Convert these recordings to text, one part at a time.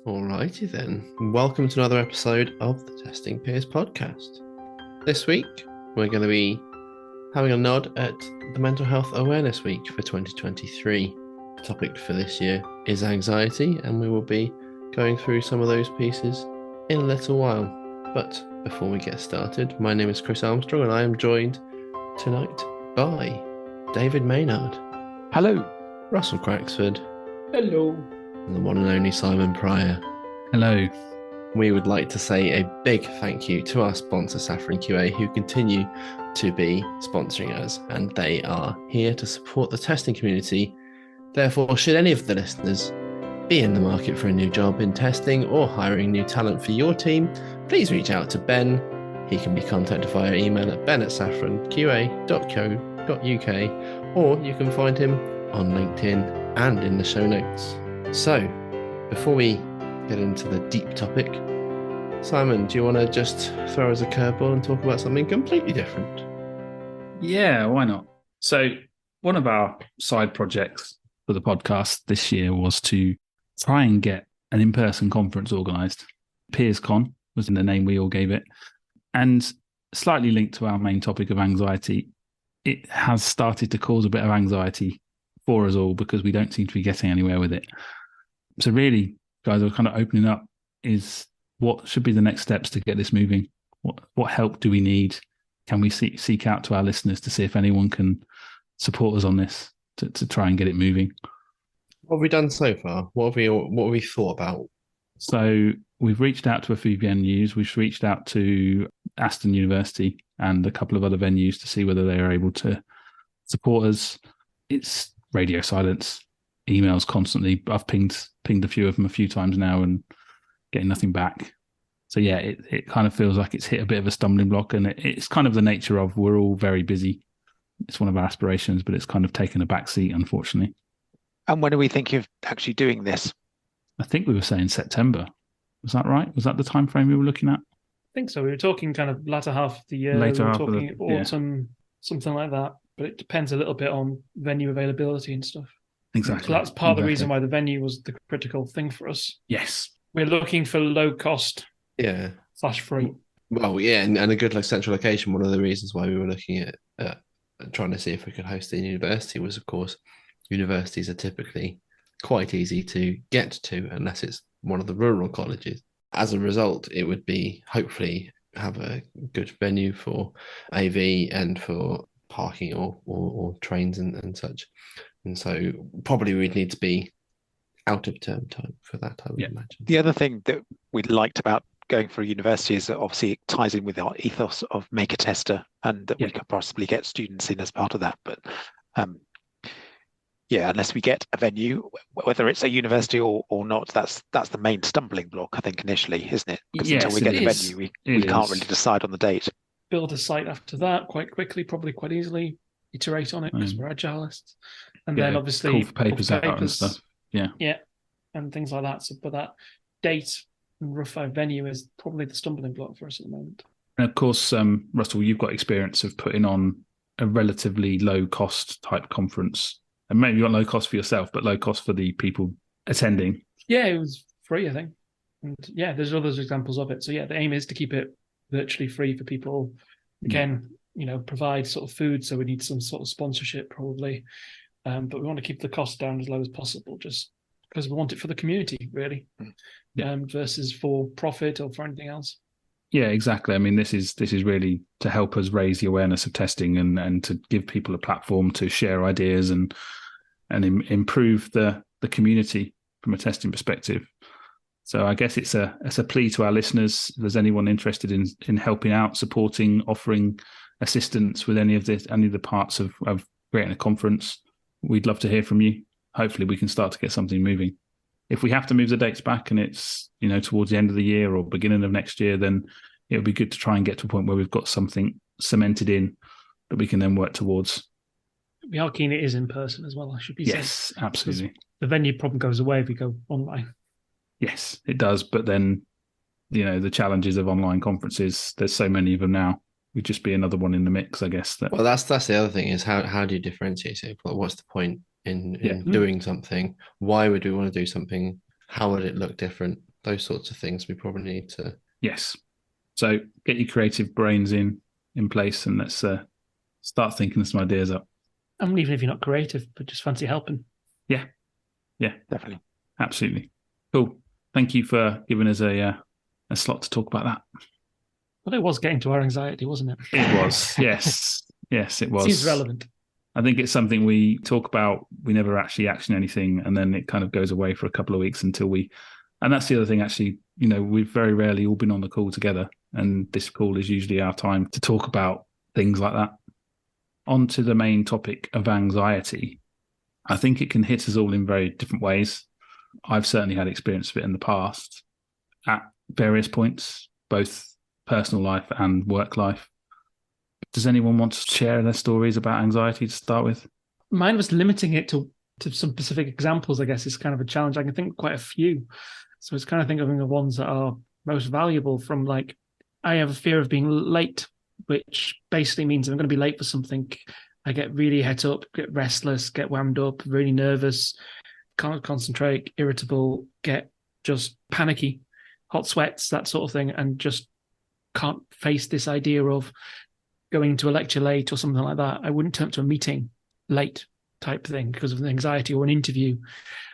Alrighty then. Welcome to another episode of the Testing Peers podcast. This week, we're going to be having a nod at the Mental Health Awareness Week for 2023. The topic for this year is anxiety, and we will be going through some of those pieces in a little while. But before we get started, my name is Chris Armstrong, and I am joined tonight by David Maynard. Hello. Russell Craxford. Hello. And the one and only Simon Pryor. Hello. We would like to say a big thank you to our sponsor, Saffron QA, who continue to be sponsoring us, and they are here to support the testing community. Therefore, should any of the listeners be in the market for a new job in testing or hiring new talent for your team, please reach out to Ben. He can be contacted via email at ben@saffronqa.co.uk, or you can find him on LinkedIn and in the show notes. So, before we get into the deep topic, Simon, do you want to just throw us a curveball and talk about something completely different? Yeah, why not? So, one of our side projects for the podcast this year was to try and get an in-person conference organised. PeersCon was in the name we all gave it. And slightly linked to our main topic of anxiety, it has started to cause a bit of anxiety for us all because we don't seem to be getting anywhere with it. So really, guys, we're kind of opening up is what should be the next steps to get this moving? What help do we need? Can we seek out to our listeners to see if anyone can support us on this to try and get it moving? What have we done so far? What have we thought about? So we've reached out to a few venues. We've reached out to Aston University and a couple of other venues to see whether they are able to support us. It's radio silence, emails constantly. I've pinged a few of them a few times now and getting nothing back. So yeah, it kind of feels like it's hit a bit of a stumbling block, and it's kind of the nature of we're all very busy. It's one of our aspirations, but it's kind of taken a back seat, unfortunately. And when are we thinking of actually doing this? I think we were saying September. Was that right? Was that the time frame we were looking at? I think so. We were talking kind of latter half of the year. Later we were half of talking the- yeah. autumn, something like that. But it depends a little bit on venue availability and stuff. Exactly. So that's part of the Exactly. reason why the venue was the critical thing for us. Yes. We're looking for low cost Yeah. / free. Well, yeah, and a good central location. One of the reasons why we were looking at trying to see if we could host it in university was, of course, universities are typically quite easy to get to unless it's one of the rural colleges. As a result, it would be hopefully have a good venue for AV and for parking or trains and such. And so probably we'd need to be out of term time for that, I would imagine. The other thing that we liked about going for a university is that obviously it ties in with our ethos of make a tester, and that we could possibly get students in as part of that. But unless we get a venue, whether it's a university or not, that's the main stumbling block, I think, initially, isn't it? Because Yes, until we get it the is. venue, It we can't is. really decide on the date. Build a site after that quite quickly, probably quite easily. Iterate on it because we're agilists. And then obviously call for papers out and stuff. Yeah. Yeah. And things like that. So, but that date and rough venue is probably the stumbling block for us at the moment. And of course, Russell, you've got experience of putting on a relatively low cost type conference, and maybe not low cost for yourself, but low cost for the people attending. Yeah, it was free, I think. And yeah, there's other examples of it. So yeah, the aim is to keep it virtually free for people. Again, provide sort of food. So we need some sort of sponsorship probably. But we want to keep the cost down as low as possible, just because we want it for the community, really, versus for profit or for anything else. Yeah, exactly. I mean, this is really to help us raise the awareness of testing and to give people a platform to share ideas and improve the community from a testing perspective. So I guess it's a plea to our listeners. If there's anyone interested in helping out, supporting, offering assistance with any of the parts of creating a conference, we'd love to hear from you. Hopefully we can start to get something moving. If we have to move the dates back and it's, towards the end of the year or beginning of next year, then it would be good to try and get to a point where we've got something cemented in that we can then work towards. We are keen it is in person as well, I should be saying. Yes, absolutely. The venue problem goes away if we go online. Yes, it does. But then, the challenges of online conferences, there's so many of them now. Would just be another one in the mix, I guess. Well, that's the other thing is how do you differentiate it? What's the point in doing something. Why would we want to do something? How would it look different? Those sorts of things we probably need to. Yes. So get your creative brains in place, and let's start thinking some ideas up. And even if you're not creative, but just fancy helping. Yeah, Definitely. Absolutely. Cool. Thank you for giving us a slot to talk about that. Well, it was getting to our anxiety, wasn't it? It was. Yes. Yes, it was. Seems relevant. I think it's something we talk about. We never actually action anything, and then it kind of goes away for a couple of weeks until we. And that's the other thing, actually. We've very rarely all been on the call together, and this call is usually our time to talk about things like that. On to the main topic of anxiety. I think it can hit us all in very different ways. I've certainly had experience of it in the past at various points, both personal life and work life. Does anyone want to share their stories about anxiety to start with? Mine was limiting it to some specific examples, I guess, is kind of a challenge. I can think of quite a few. So it's kind of thinking of the ones that are most valuable from, like, I have a fear of being late, which basically means I'm going to be late for something. I get really het up, get restless, get wound up, really nervous, can't concentrate, irritable, get just panicky, hot sweats, that sort of thing, and just can't face this idea of going to a lecture late or something like that. I wouldn't turn up to a meeting late type thing because of an anxiety, or an interview.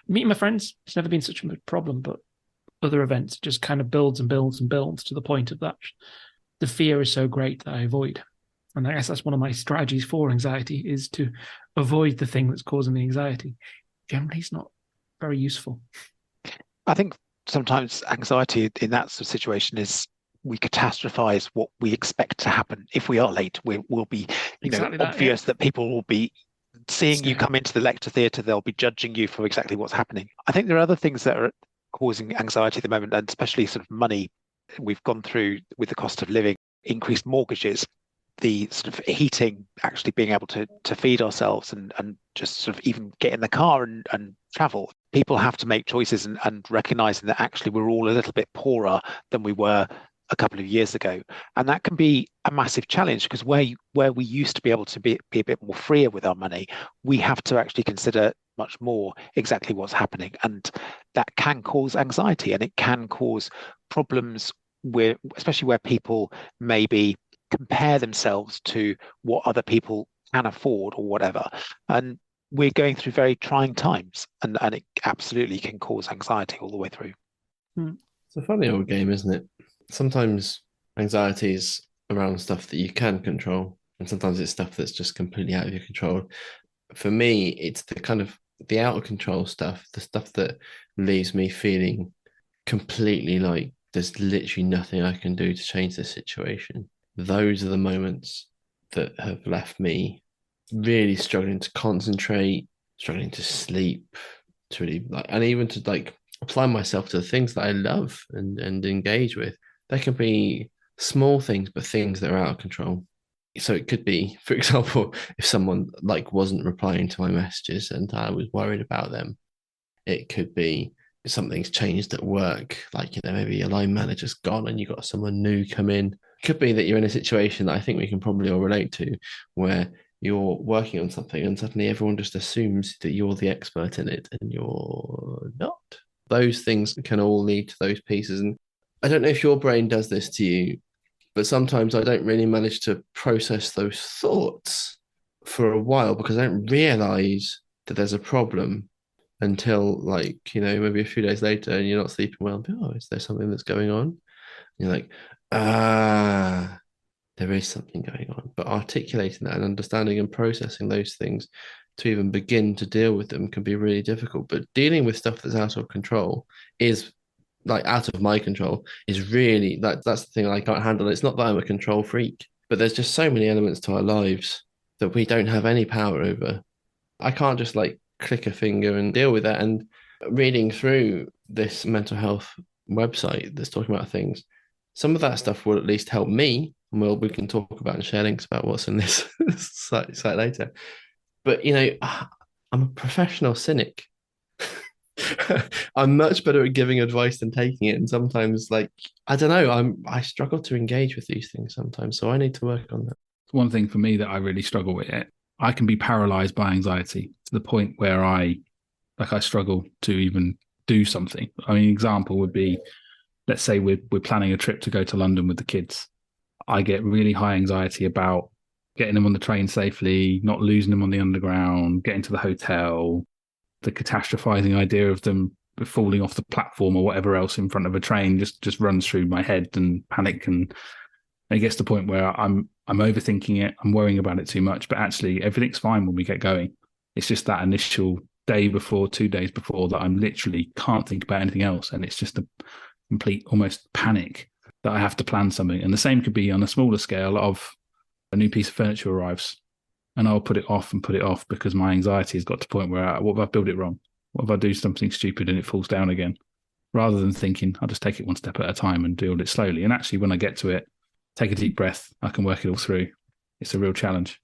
Meeting my friends, it's never been such a problem, but other events just kind of builds and builds and builds to the point of that. The fear is so great that I avoid. And I guess that's one of my strategies for anxiety, is to avoid the thing that's causing the anxiety. Generally, it's not very useful. I think sometimes anxiety in that sort of situation is we catastrophize what we expect to happen. If we are late, we'll be obvious that people will be seeing you come into the lecture theatre. They'll be judging you for exactly what's happening. I think there are other things that are causing anxiety at the moment, and especially sort of money. We've gone through, with the cost of living, increased mortgages, the sort of heating, actually being able to feed ourselves and just sort of even get in the car and travel. People have to make choices and recognizing that actually we're all a little bit poorer than we were a couple of years ago. And that can be a massive challenge, because where we used to be able to be a bit more freer with our money, we have to actually consider much more exactly what's happening. And that can cause anxiety, and it can cause problems especially where people maybe compare themselves to what other people can afford or whatever. And we're going through very trying times, and it absolutely can cause anxiety all the way through. It's a funny old game, isn't it? Sometimes anxiety is around stuff that you can control, and sometimes it's stuff that's just completely out of your control. For me, it's the kind of the out of control stuff, the stuff that leaves me feeling completely like there's literally nothing I can do to change this situation. Those are the moments that have left me really struggling to concentrate, struggling to sleep, to really and even to apply myself to the things that I love and engage with. They can be small things, but things that are out of control. So it could be, for example, if someone wasn't replying to my messages and I was worried about them. It could be something's changed at work, maybe your line manager's gone and you've got someone new come in. It could be that you're in a situation that I think we can probably all relate to, where you're working on something and suddenly everyone just assumes that you're the expert in it and you're not. Those things can all lead to those pieces. And I don't know if your brain does this to you, but sometimes I don't really manage to process those thoughts for a while because I don't realize that there's a problem until maybe a few days later and you're not sleeping well. Oh, is there something that's going on? And you're like, there is something going on. But articulating that and understanding and processing those things to even begin to deal with them can be really difficult. But dealing with stuff that's out of control is out of my control is really that's the thing I can't handle. It's not that I'm a control freak, but there's just so many elements to our lives that we don't have any power over. I can't just click a finger and deal with that. And reading through this mental health website that's talking about things, some of that stuff will at least help me, and we can talk about and share links about what's in this site later. But I'm a professional cynic. I'm much better at giving advice than taking it, and sometimes I don't know, I struggle to engage with these things sometimes, so I need to work on that. One thing for me that I really struggle with, I can be paralyzed by anxiety to the point where I struggle to even do something. I mean, an example would be, let's say we're planning a trip to go to London with the kids. I get really high anxiety about getting them on the train safely, not losing them on the underground, getting to the hotel, the catastrophizing idea of them falling off the platform or whatever else in front of a train just runs through my head, and panic, and it gets to the point where I'm overthinking it, I'm worrying about it too much, but actually everything's fine when we get going. It's just that initial day before, 2 days before, that I'm literally can't think about anything else, and it's just a complete almost panic that I have to plan something. And the same could be on a smaller scale of a new piece of furniture arrives, and I'll put it off because my anxiety has got to the point where what if I build it wrong? What if I do something stupid and it falls down again? Rather than thinking, I'll just take it one step at a time and build it slowly. And actually, when I get to it, take a deep breath, I can work it all through. It's a real challenge.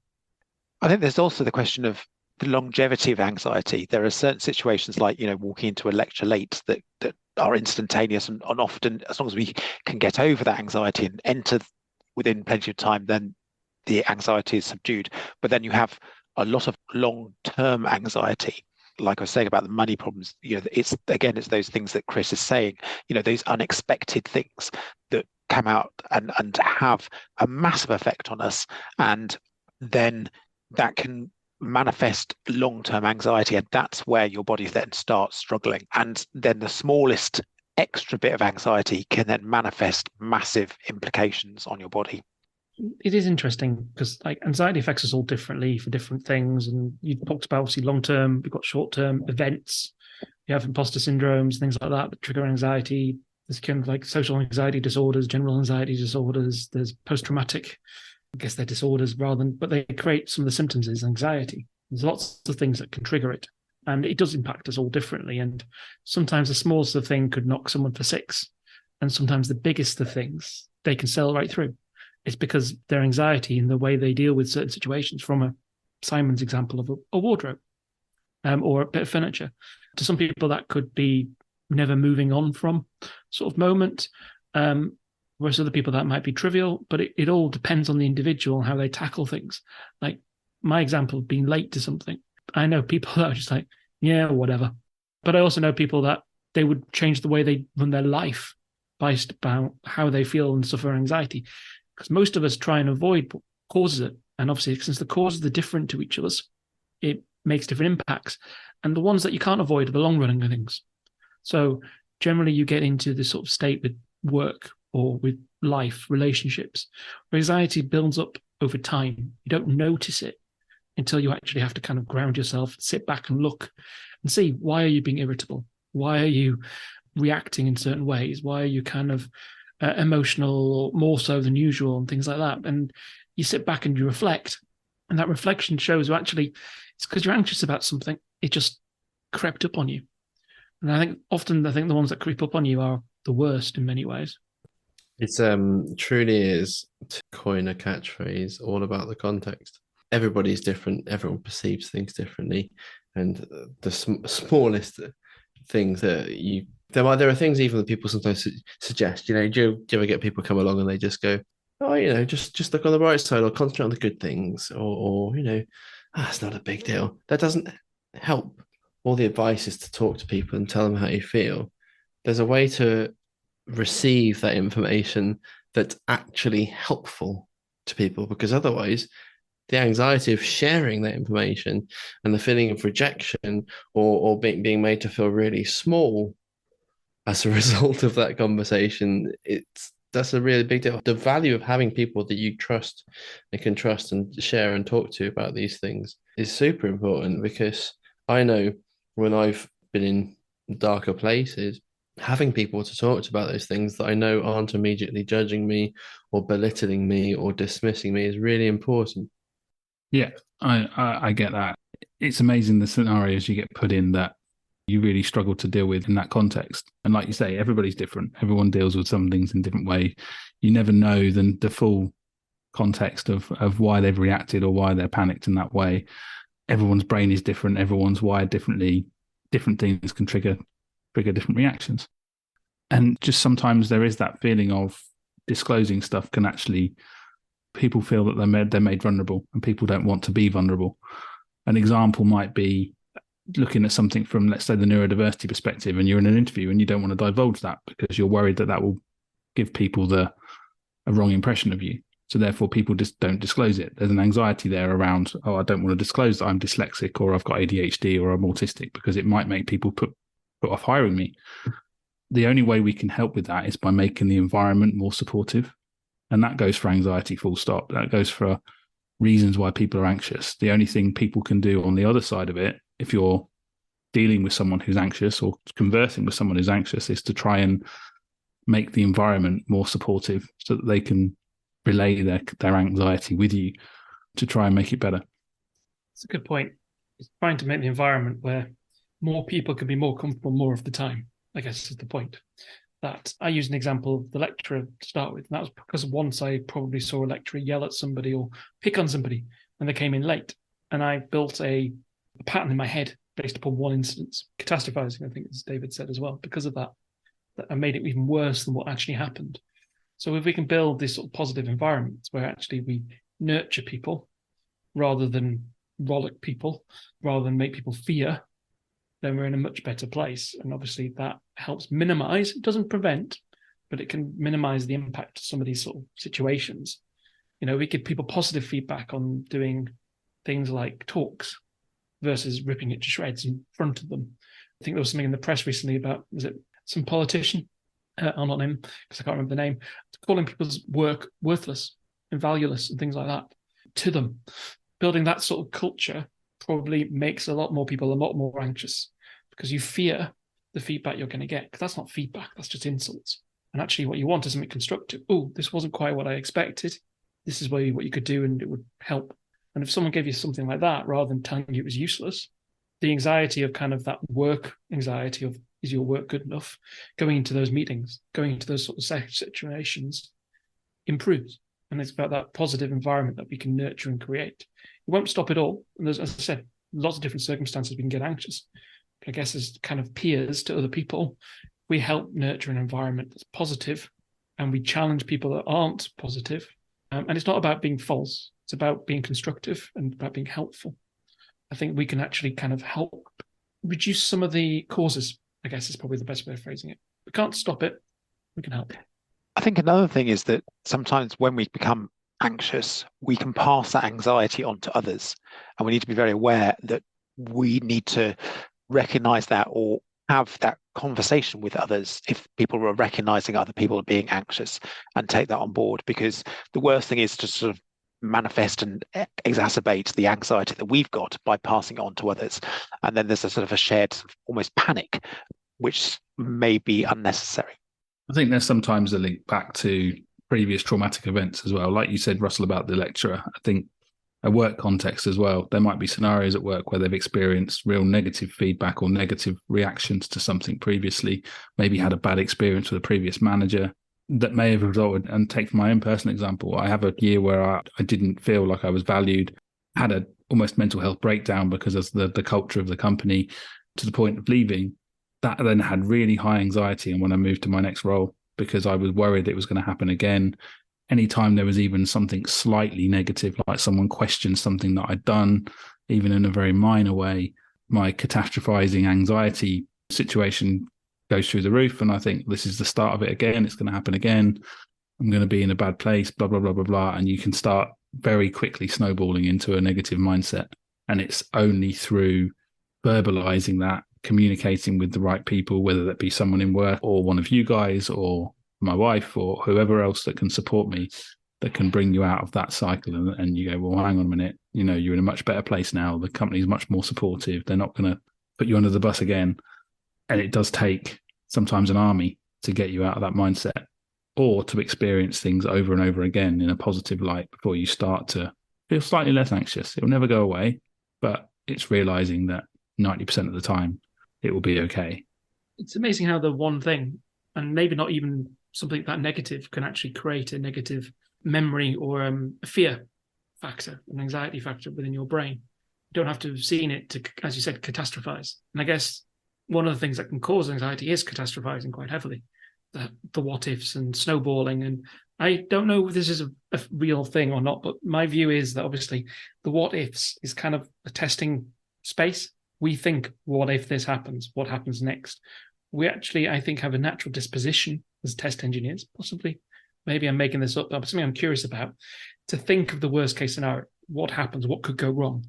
I think there's also the question of the longevity of anxiety. There are certain situations like, walking into a lecture late that are instantaneous, and often, as long as we can get over that anxiety and enter within plenty of time, then the anxiety is subdued. But then you have a lot of long-term anxiety. Like I was saying about the money problems, it's those things that Chris is saying, those unexpected things that come out and have a massive effect on us. And then that can manifest long-term anxiety, and that's where your body then starts struggling. And then the smallest extra bit of anxiety can then manifest massive implications on your body. It is interesting because anxiety affects us all differently for different things. And you talked about obviously long-term, we've got short-term events. You have imposter syndromes, things like that trigger anxiety. There's kind of like social anxiety disorders, general anxiety disorders. There's post-traumatic, I guess they're disorders but they create some of the symptoms is anxiety. There's lots of things that can trigger it. And it does impact us all differently. And sometimes the smallest of thing could knock someone for six. And sometimes the biggest of things, they can sail right through. It's because their anxiety and the way they deal with certain situations, from Simon's example of a wardrobe or a bit of furniture. To some people, that could be never moving on from sort of moment, whereas other people that might be trivial, but it all depends on the individual and how they tackle things. Like my example of being late to something. I know people that are just like, yeah, whatever. But I also know people that they would change the way they run their life based about how they feel and suffer anxiety. Because most of us try and avoid what causes it. And obviously, since the causes are different to each of us, it makes different impacts. And the ones that you can't avoid are the long-running things. So generally, you get into this sort of state with work or with life, relationships, where anxiety builds up over time. You don't notice it until you actually have to kind of ground yourself, sit back and look and see, why are you being irritable? Why are you reacting in certain ways? Why are you kind of emotional, more so than usual, and things like that? And you sit back and you reflect, and that reflection shows you actually it's because you're anxious about something. It just crept up on you. And I think often the ones that creep up on you are the worst in many ways. It's truly is, to coin a catchphrase, all about the context. Everybody's different. Everyone perceives things differently, and the smallest things that there are things even that people sometimes suggest. Do you ever get people come along and they just go, oh, just look on the bright side, or concentrate on the good things, or it's not a big deal. That doesn't help. All the advice is to talk to people and tell them how you feel. There's a way to receive that information that's actually helpful to people, because otherwise the anxiety of sharing that information and the feeling of rejection or being made to feel really small as a result of that conversation, that's a really big deal. The value of having people that you trust and can trust and share and talk to about these things is super important, because I know when I've been in darker places, having people to talk to about those things that I know aren't immediately judging me or belittling me or dismissing me is really important. Yeah, I get that. It's amazing the scenarios you get put in that you really struggle to deal with in that context. And like you say, everybody's different. Everyone deals with some things in different way. You never know the full context of why they've reacted or why they're panicked in that way. Everyone's brain is different. Everyone's wired differently. Different things can trigger different reactions. And just sometimes there is that feeling of disclosing stuff can actually people feel that they're made vulnerable, and people don't want to be vulnerable. An example might be looking at something from, let's say, the neurodiversity perspective, and you're in an interview and you don't want to divulge that because you're worried that will give people a wrong impression of you. So therefore, people just don't disclose it. There's an anxiety there around, I don't want to disclose that I'm dyslexic or I've got ADHD or I'm autistic, because it might make people put off hiring me. The only way we can help with that is by making the environment more supportive. And that goes for anxiety, full stop. That goes for reasons why people are anxious. The only thing people can do on the other side of it, if you're dealing with someone who's anxious or conversing with someone who's anxious, is to try and make the environment more supportive so that they can relay their anxiety with you to try and make it better. That's a good point. It's trying to make the environment where more people can be more comfortable more of the time, I guess is the point. That I used an example of the lecturer to start with, and that was because once I probably saw a lecturer yell at somebody or pick on somebody when they came in late, and I built a pattern in my head based upon one instance, catastrophizing, I think as David said as well, because of that I made it even worse than what actually happened. So if we can build this sort of positive environment where actually we nurture people rather than rollick people, rather than make people fear, then we're in a much better place. And obviously that helps minimize, it doesn't prevent, but it can minimize the impact of some of these sort of situations. You know, we give people positive feedback on doing things like talks versus ripping it to shreds in front of them. I think there was something in the press recently about, was it some politician, I'll not name because I can't remember the name, calling people's work worthless and valueless and things like that to them. Building that sort of culture probably makes a lot more people a lot more anxious because you fear the feedback you're going to get, because that's not feedback, that's just insults. And actually what you want is something constructive. Oh, this wasn't quite what I expected. This is what you could do and it would help. And if someone gave you something like that, rather than telling you it was useless, the anxiety of kind of that work anxiety of, is your work good enough, going into those meetings, going into those sort of situations improves. And it's about that positive environment that we can nurture and create. It won't stop it all. And there's, as I said, lots of different circumstances we can get anxious. But I guess as kind of peers to other people, we help nurture an environment that's positive and we challenge people that aren't positive. And it's not about being false. It's about being constructive and about being helpful. I think we can actually kind of help reduce some of the causes, I guess is probably the best way of phrasing it. We can't stop it. We can help. I think another thing is that sometimes when we become anxious, we can pass that anxiety on to others. And we need to be very aware that we need to recognize that or have that conversation with others if people are recognizing other people are being anxious, and take that on board, because the worst thing is to sort of manifest and exacerbate the anxiety that we've got by passing it on to others. And then there's a sort of a shared almost panic, which may be unnecessary. I think there's sometimes a link back to previous traumatic events as well. Like you said, Russell, about the lecturer, I think a work context as well. There might be scenarios at work where they've experienced real negative feedback or negative reactions to something previously, maybe had a bad experience with a previous manager that may have resulted. And take my own personal example, I have a year where I didn't feel like I was valued, had a almost mental health breakdown because of the culture of the company, to the point of leaving. That then had really high anxiety. And when I moved to my next role, because I was worried it was going to happen again, anytime there was even something slightly negative, like someone questioned something that I'd done, even in a very minor way, my catastrophizing anxiety situation goes through the roof. And I think this is the start of it again. It's going to happen again. I'm going to be in a bad place, blah, blah, blah, blah, blah. And you can start very quickly snowballing into a negative mindset. And it's only through verbalizing that, communicating with the right people, whether that be someone in work or one of you guys or my wife or whoever else that can support me, that can bring you out of that cycle. And you go, well, hang on a minute, you're in a much better place now. The company's much more supportive. They're not going to put you under the bus again. And it does take sometimes an army to get you out of that mindset, or to experience things over and over again in a positive light before you start to feel slightly less anxious. It will never go away, but it's realizing that 90% of the time it will be okay. It's amazing how the one thing, and maybe not even something that negative, can actually create a negative memory or a fear factor, an anxiety factor within your brain. You don't have to have seen it to, as you said, catastrophize. And I guess one of the things that can cause anxiety is catastrophizing quite heavily. The what ifs and snowballing and I don't know if this is a real thing or not, but my view is that obviously the what ifs is kind of a testing space. We think, what if this happens? What happens next? We actually, I think, have a natural disposition as test engineers, possibly. Maybe I'm making this up, but something I'm curious about, to think of the worst case scenario. What happens? What could go wrong?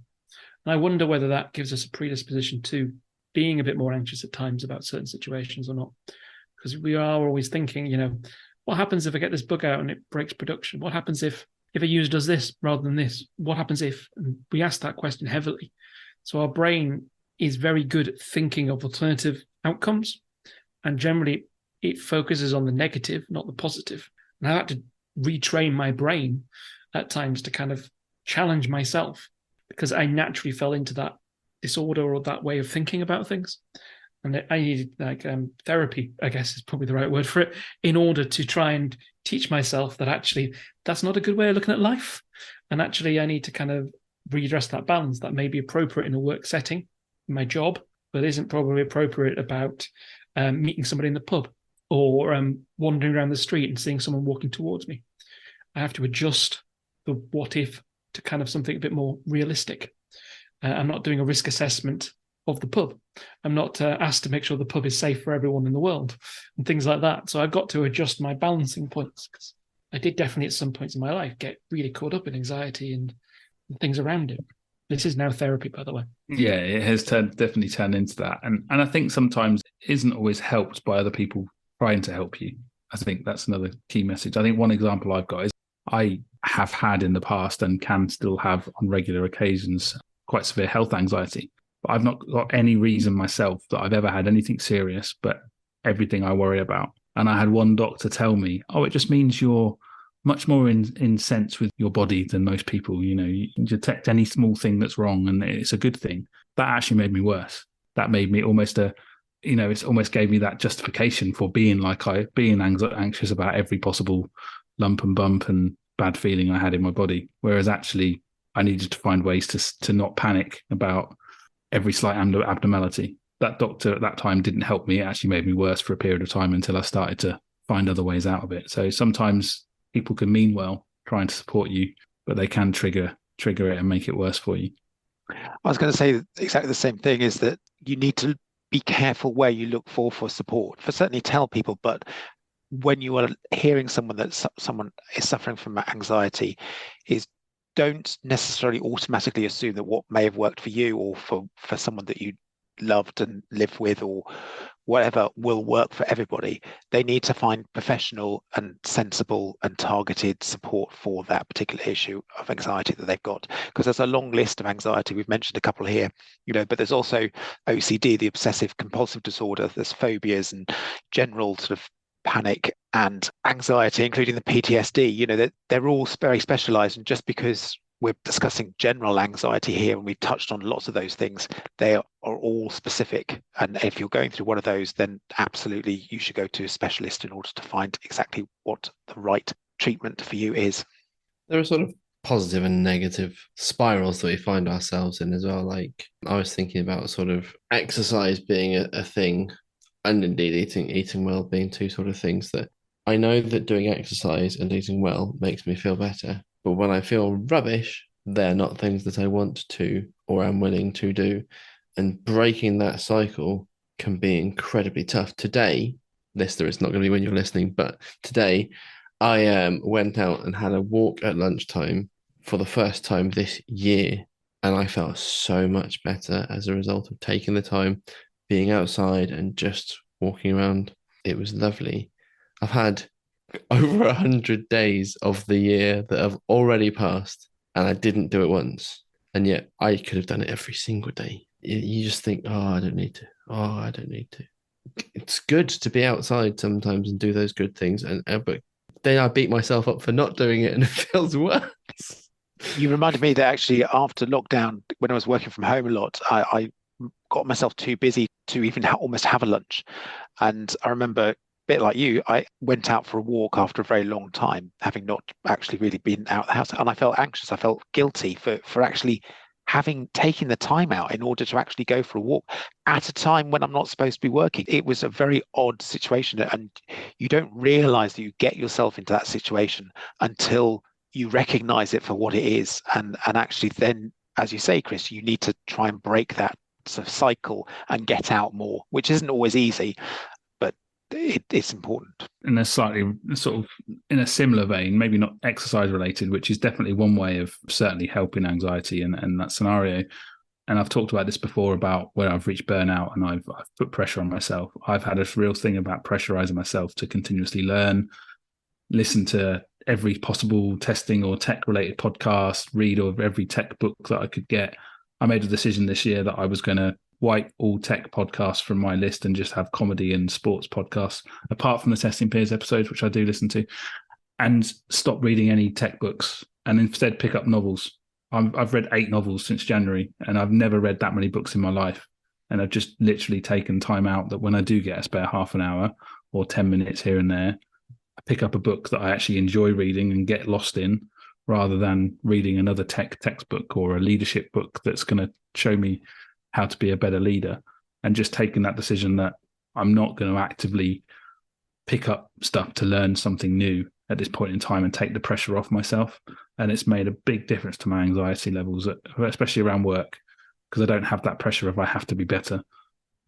And I wonder whether that gives us a predisposition to being a bit more anxious at times about certain situations or not. Because we are always thinking, what happens if I get this bug out and it breaks production? What happens if a user does this rather than this? What happens if? And we ask that question heavily. So our brain is very good at thinking of alternative outcomes. And generally, it focuses on the negative, not the positive. And I had to retrain my brain at times to kind of challenge myself, because I naturally fell into that disorder or that way of thinking about things. And I needed therapy, I guess is probably the right word for it, in order to try and teach myself that actually that's not a good way of looking at life. And actually I need to kind of redress that balance that may be appropriate in a work setting, in my job, but isn't probably appropriate about meeting somebody in the pub or wandering around the street and seeing someone walking towards me. I have to adjust the what if to kind of something a bit more realistic. I'm not doing a risk assessment of the pub. I'm not asked to make sure the pub is safe for everyone in the world and things like that. So I've got to adjust my balancing points, because I did definitely at some points in my life get really caught up in anxiety and things around it. This is now therapy, by the way. Yeah, it has definitely turned into that. And I think sometimes it isn't always helped by other people trying to help you. I think that's another key message. I think one example I've got is I have had in the past and can still have on regular occasions quite severe health anxiety. But I've not got any reason myself that I've ever had anything serious, but everything I worry about. And I had one doctor tell me, it just means you're much more in sense with your body than most people. You can detect any small thing that's wrong and it's a good thing. That actually made me worse. That made me almost it's almost gave me that justification for being anxious about every possible lump and bump and bad feeling I had in my body. Whereas actually I needed to find ways to not panic about every slight abnormality. That doctor at that time didn't help me. It actually made me worse for a period of time until I started to find other ways out of it. So sometimes people can mean well trying to support you, but they can trigger it and make it worse for you. I was going to say exactly the same thing, is that you need to be careful where you look for support. For certainly tell people, but when you are hearing someone is suffering from anxiety, is don't necessarily automatically assume that what may have worked for you or for someone that you loved and lived with or whatever will work for everybody. They need to find professional and sensible and targeted support for that particular issue of anxiety that they've got, because there's a long list of anxiety. We've mentioned a couple here, but there's also OCD, the obsessive compulsive disorder. There's phobias and general sort of panic and anxiety, including the PTSD. They're all very specialized, and just because we're discussing general anxiety here and we've touched on lots of those things, they are all specific. And if you're going through one of those, then absolutely you should go to a specialist in order to find exactly what the right treatment for you is. There are sort of positive and negative spirals that we find ourselves in as well. Like I was thinking about sort of exercise being a thing, and indeed eating well being two sort of things that I know that doing exercise and eating well makes me feel better. But when I feel rubbish, they're not things that I want to or am willing to do. And breaking that cycle can be incredibly tough. Today, listener, it's not going to be when you're listening, but today I went out and had a walk at lunchtime for the first time this year. And I felt so much better as a result of taking the time, being outside and just walking around. It was lovely. I've had over 100 days of the year that have already passed, and I didn't do it once. And yet I could have done it every single day. You just think, I don't need to. I don't need to. It's good to be outside sometimes and do those good things. But then I beat myself up for not doing it, and it feels worse. You reminded me that actually after lockdown, when I was working from home a lot, I got myself too busy to even almost have a lunch. And I remember, bit like you, I went out for a walk after a very long time, having not actually really been out of the house, and I felt anxious. I felt guilty for actually taking the time out in order to actually go for a walk at a time when I'm not supposed to be working. It was a very odd situation, and you don't realize that you get yourself into that situation until you recognize it for what it is. And actually then, as you say, Chris, you need to try and break that sort of cycle and get out more, which isn't always easy, but it's important. In a slightly sort of in a similar vein, maybe not exercise related, which is definitely one way of certainly helping anxiety and that scenario. And I've talked about this before about where I've reached burnout and I've put pressure on myself. I've had a real thing about pressurizing myself to continuously learn, listen to every possible testing or tech related podcast, read or every tech book that I could get. I made a decision this year that I was going to wipe all tech podcasts from my list and just have comedy and sports podcasts, apart from the Testing Peers episodes, which I do listen to, and stop reading any tech books and instead pick up novels. I've read 8 novels since January, and I've never read that many books in my life. And I've just literally taken time out that when I do get a spare half an hour or 10 minutes here and there, I pick up a book that I actually enjoy reading and get lost in, rather than reading another tech textbook or a leadership book that's going to show me how to be a better leader. And just taking that decision that I'm not going to actively pick up stuff to learn something new at this point in time and take the pressure off myself. And it's made a big difference to my anxiety levels, especially around work, because I don't have that pressure of I have to be better.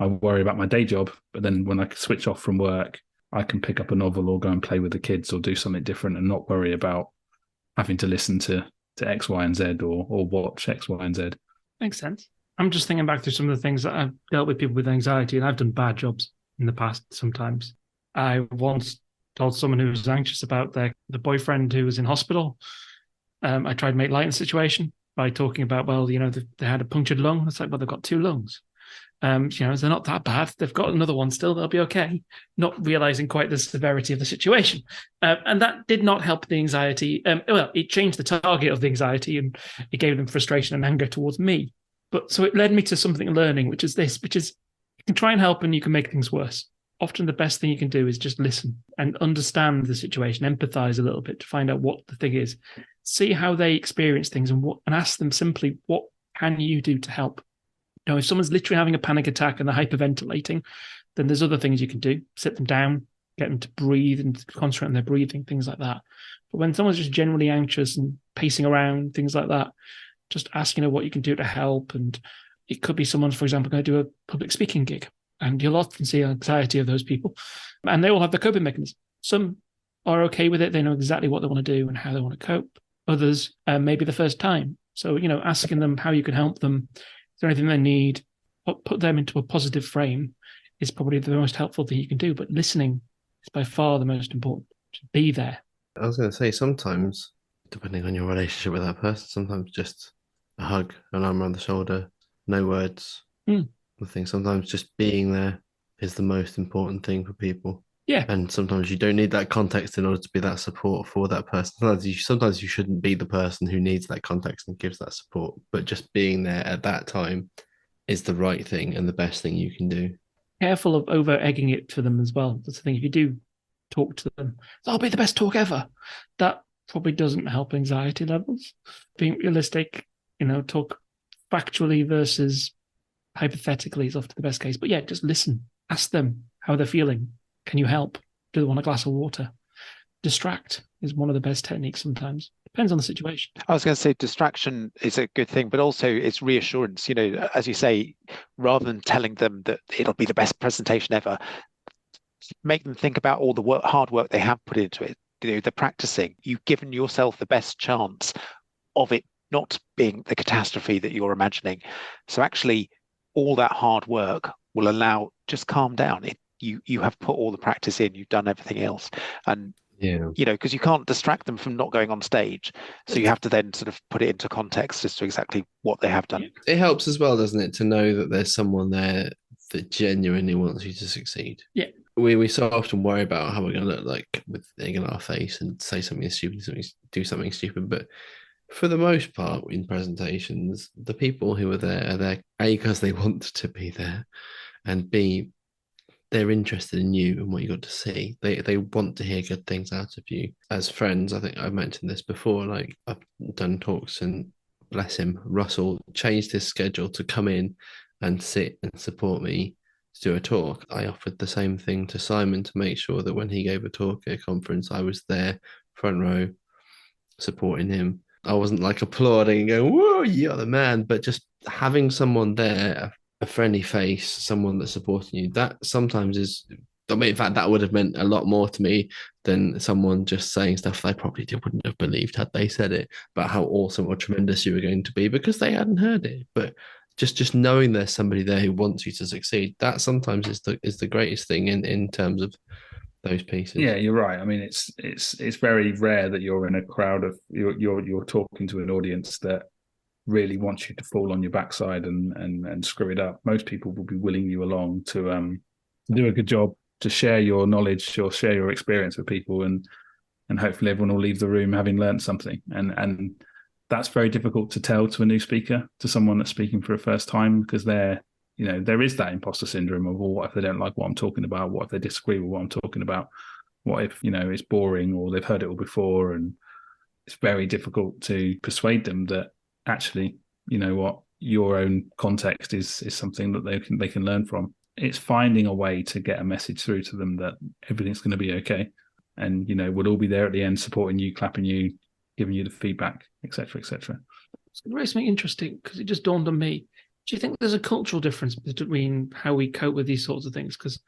I worry about my day job, but then when I switch off from work, I can pick up a novel or go and play with the kids or do something different and not worry about having to listen to X, Y, and Z or watch X, Y, and Z. Makes sense. I'm just thinking back through some of the things that I've dealt with people with anxiety, and I've done bad jobs in the past sometimes. I once told someone who was anxious about the boyfriend who was in hospital. I tried to make light of the situation by talking about, well, they had a punctured lung. It's like, well, they've got 2 lungs. They're not that bad. They've got another one still. They'll be okay. Not realizing quite the severity of the situation. And that did not help the anxiety. Well, it changed the target of the anxiety, and it gave them frustration and anger towards me. But so it led me to something learning, which is you can try and help and you can make things worse. Often the best thing you can do is just listen and understand the situation, empathize a little bit to find out what the thing is, see how they experience things, and ask them simply, what can you do to help? If someone's literally having a panic attack and they're hyperventilating, then there's other things you can do. Sit them down, get them to breathe and concentrate on their breathing, things like that. But when someone's just generally anxious and pacing around, things like that, just asking what you can do to help. And it could be someone's, for example, going to do a public speaking gig, and you'll often see anxiety of those people, and they all have their coping mechanism. Some are okay with it. They know exactly what they want to do and how they want to cope. Others, maybe the first time. So, asking them how you can help them, is there anything they need, put them into a positive frame is probably the most helpful thing you can do. But listening is by far the most important. Just be there. I was going to say, sometimes, depending on your relationship with that person, sometimes just a hug, an arm around the shoulder, no words. I think sometimes just being there is the most important thing for people. Yeah. And sometimes you don't need that context in order to be that support for that person. Sometimes you shouldn't be the person who needs that context and gives that support, but just being there at that time is the right thing and the best thing you can do. Careful of over egging it for them as well. That's the thing. If you do talk to them, that'll be the best talk ever. That probably doesn't help anxiety levels. Being realistic, talk factually versus hypothetically is often the best case. But yeah, just listen. Ask them how they're feeling. Can you help? Do they want a glass of water? Distract is one of the best techniques sometimes. Depends on the situation. I was going to say distraction is a good thing, but also it's reassurance. As you say, rather than telling them that it'll be the best presentation ever, make them think about all the hard work they have put into it. The practicing. You've given yourself the best chance of it not being the catastrophe that you're imagining. So actually, all that hard work will allow, just calm down. You have put all the practice in, you've done everything else. And, because you can't distract them from not going on stage. So you have to then sort of put it into context as to exactly what they have done. It helps as well, doesn't it, to know that there's someone there that genuinely wants you to succeed. Yeah. We so often worry about how we're going to look like with egg in our face and say something stupid, do something stupid. But for the most part, in presentations, the people who are there, A, because they want to be there, and B, they're interested in you and what you got to see. They want to hear good things out of you. As friends, I think I've mentioned this before, like I've done talks and bless him, Russell changed his schedule to come in and sit and support me to do a talk. I offered the same thing to Simon to make sure that when he gave a talk at a conference, I was there, front row, supporting him. I wasn't like applauding and going, whoa, you're the man, but just having someone there, a friendly face, someone that's supporting you, that sometimes is, I mean, in fact, that would have meant a lot more to me than someone just saying stuff they probably wouldn't have believed had they said it, about how awesome or tremendous you were going to be because they hadn't heard it. But just knowing there's somebody there who wants you to succeed, that sometimes is the greatest thing in terms of those pieces. Yeah, you're right. I mean, it's very rare that you're in a crowd of you're talking to an audience that really wants you to fall on your backside and screw it up. Most people will be willing you along to do a good job, to share your knowledge or share your experience with people, and hopefully everyone will leave the room having learned something. And that's very difficult to tell to a new speaker, to someone that's speaking for a first time, because there is that imposter syndrome of, well, what if they don't like what I'm talking about? What if they disagree with what I'm talking about? What if, it's boring or they've heard it all before? And it's very difficult to persuade them that actually, what, your own context is something that they can learn from. It's finding a way to get a message through to them that everything's going to be okay. And, we'll all be there at the end, supporting you, clapping you, giving you the feedback, etc., etc. It's going to raise something interesting, because it just dawned on me. Do you think there's a cultural difference between how we cope with these sorts of things? Because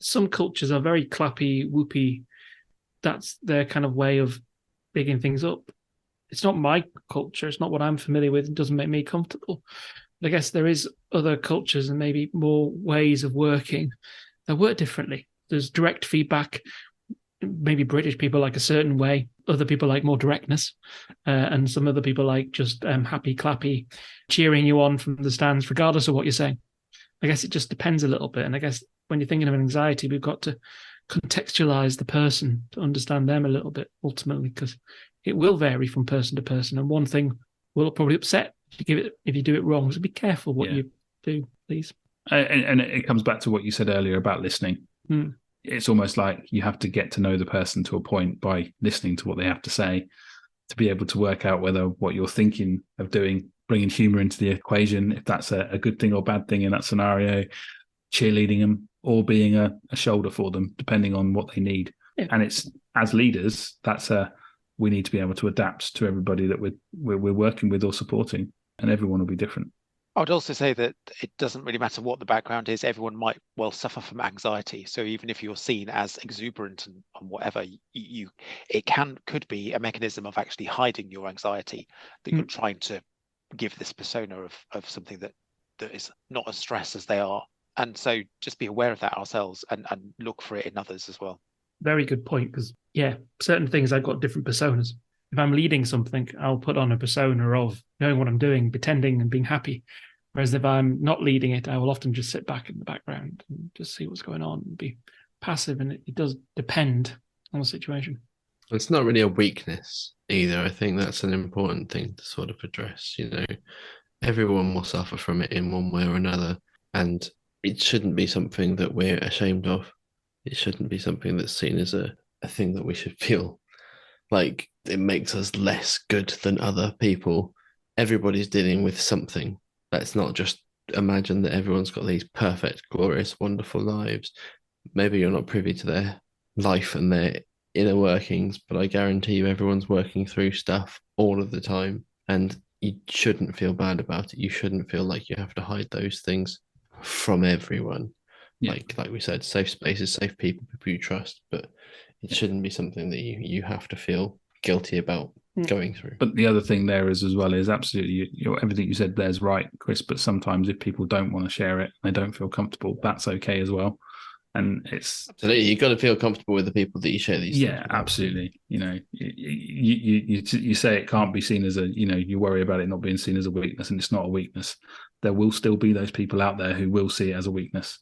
some cultures are very clappy, whoopy. That's their kind of way of bigging things up. It's not my culture. It's not what I'm familiar with. It doesn't make me comfortable. But I guess there is other cultures and maybe more ways of working that work differently. There's direct feedback. Maybe British people like a certain way. Other people like more directness. And some other people like just happy, clappy, cheering you on from the stands, regardless of what you're saying. I guess it just depends a little bit. And I guess when you're thinking of anxiety, we've got to contextualize the person to understand them a little bit ultimately, because it will vary from person to person. And one thing will probably upset if you do it wrong. So be careful what you do, please. And it comes back to what you said earlier about listening. It's almost like you have to get to know the person to a point by listening to what they have to say, to be able to work out whether what you're thinking of doing, bringing humor into the equation, if that's a good thing or bad thing in that scenario, cheerleading them, or being a shoulder for them, depending on what they need. Yeah. And it's, as leaders, we need to be able to adapt to everybody that we're working with or supporting, and everyone will be different. I would also say that it doesn't really matter what the background is. Everyone might well suffer from anxiety. So even if you're seen as exuberant and whatever, it could be a mechanism of actually hiding your anxiety, that you're trying to give this persona of something that is not as stressed as they are. And so just be aware of that ourselves and look for it in others as well. Very good point, because certain things I've got different personas. If I'm leading something, I'll put on a persona of knowing what I'm doing, pretending and being happy. Whereas if I'm not leading it, I will often just sit back in the background and just see what's going on and be passive. And it does depend on the situation. It's not really a weakness either. I think that's an important thing to sort of address. Everyone will suffer from it in one way or another. And it shouldn't be something that we're ashamed of. It shouldn't be something that's seen as a thing that we should feel like it makes us less good than other people. Everybody's dealing with something. Let's not just imagine that everyone's got these perfect, glorious, wonderful lives. Maybe you're not privy to their life and their inner workings, but I guarantee you everyone's working through stuff all of the time, and you shouldn't feel bad about it. You shouldn't feel like you have to hide those things from everyone. Yeah. Like we said, safe spaces, safe people you trust, but it shouldn't be something that you have to feel guilty about going through. But the other thing there is absolutely, everything you said there is right, Chris, but sometimes if people don't want to share it, they don't feel comfortable, that's okay as well. And it's absolutely, you've got to feel comfortable with the people that you share these things with. Absolutely. You say it can't be seen as you worry about it not being seen as a weakness, and it's not a weakness. There will still be those people out there who will see it as a weakness,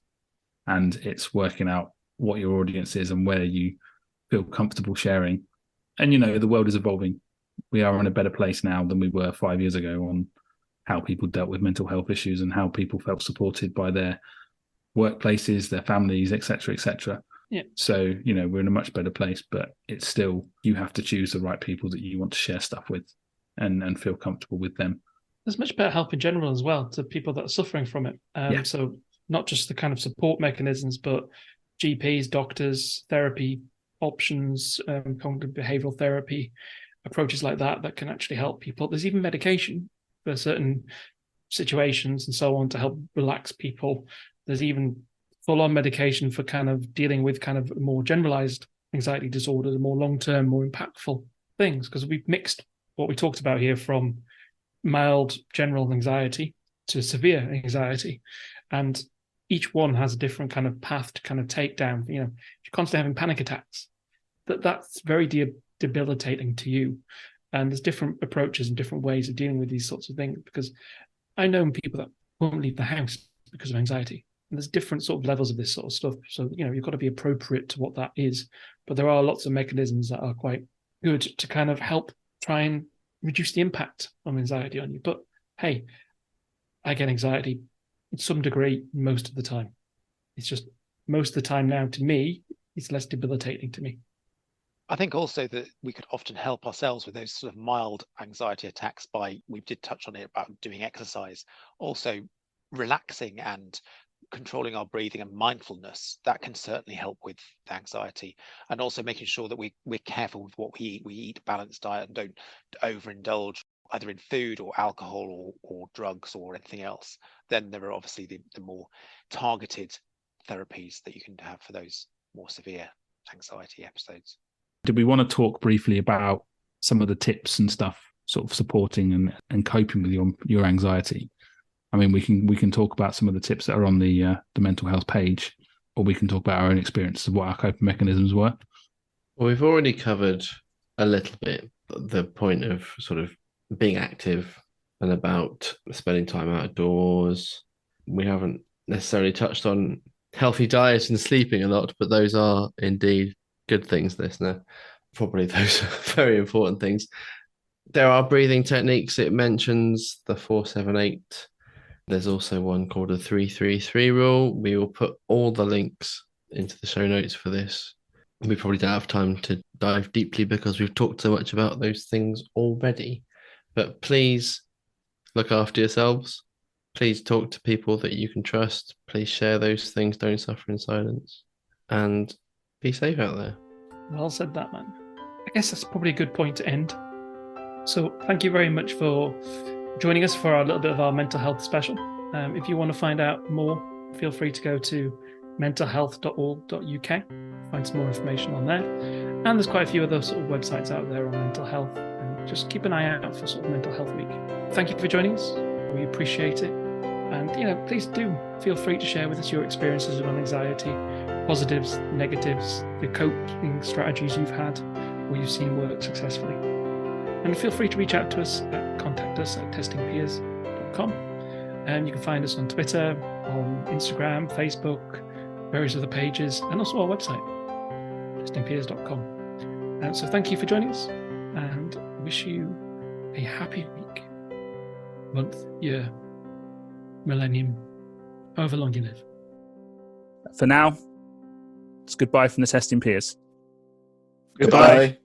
and it's working out what your audience is and where you feel comfortable sharing. And the world is evolving. We are in a better place now than we were 5 years ago on how people dealt with mental health issues and how people felt supported by their workplaces, their families, etc., etc. Yeah. So we're in a much better place, but it's still, you have to choose the right people that you want to share stuff with and feel comfortable with them. there's much better help in general as well to people that are suffering from it. So not just the kind of support mechanisms, but GPs, doctors, therapy options, cognitive behavioral therapy, approaches like that can actually help people. There's even medication for certain situations and so on to help relax people. There's even full-on medication for kind of dealing with kind of more generalized anxiety disorders, more long-term, more impactful things, because we've mixed what we talked about here from mild general anxiety to severe anxiety. And each one has a different kind of path to kind of take down. You know, if you're constantly having panic attacks, that's very debilitating to you. And there's different approaches and different ways of dealing with these sorts of things, because I know people that won't leave the house because of anxiety. And there's different sort of levels of this sort of stuff. So, you know, you've got to be appropriate to what that is. But there are lots of mechanisms that are quite good to kind of help try and reduce the impact of anxiety on you. But hey, I get anxiety in some degree most of the time. It's just most of the time now, to me, it's less debilitating to me. I think also that we could often help ourselves with those sort of mild anxiety attacks by, we did touch on it about doing exercise, also relaxing and controlling our breathing and mindfulness. That can certainly help with anxiety, and also making sure that we're careful with what we eat. We eat a balanced diet and don't overindulge either in food or alcohol or drugs or anything else. Then there are obviously the more targeted therapies that you can have for those more severe anxiety episodes. Did we want to talk briefly about some of the tips and stuff sort of supporting and coping with your anxiety? I mean, we can talk about some of the tips that are on the mental health page, or we can talk about our own experiences of what our coping mechanisms were. Well, we've already covered a little bit the point of sort of being active and about spending time outdoors. We haven't necessarily touched on healthy diet and sleeping a lot, but those are indeed good things, listener. Probably those are very important things. There are breathing techniques. It mentions the 4-7-8. There's also one called the 3-3-3 rule. We will put all the links into the show notes for this. We probably don't have time to dive deeply because we've talked so much about those things already. But please look after yourselves. Please talk to people that you can trust. Please share those things. Don't suffer in silence. And be safe out there. Well said that, man. I guess that's probably a good point to end. So thank you very much for joining us for a little bit of our mental health special. If you want to find out more, feel free to go to mentalhealth.org.uk, find some more information on there. And there's quite a few other sort of websites out there on mental health, and just keep an eye out for sort of Mental Health Week. Thank you for joining us. We appreciate it. And, you know, please do feel free to share with us your experiences of anxiety, positives, negatives, the coping strategies you've had or you've seen work successfully. And feel free to reach out to us contact us at testingpeers.com. And you can find us on Twitter, on Instagram, Facebook, various other pages, and also our website, testingpeers.com. So thank you for joining us, and wish you a happy week, month, year, millennium, however long you live. For now, it's goodbye from the Testing Peers. Goodbye.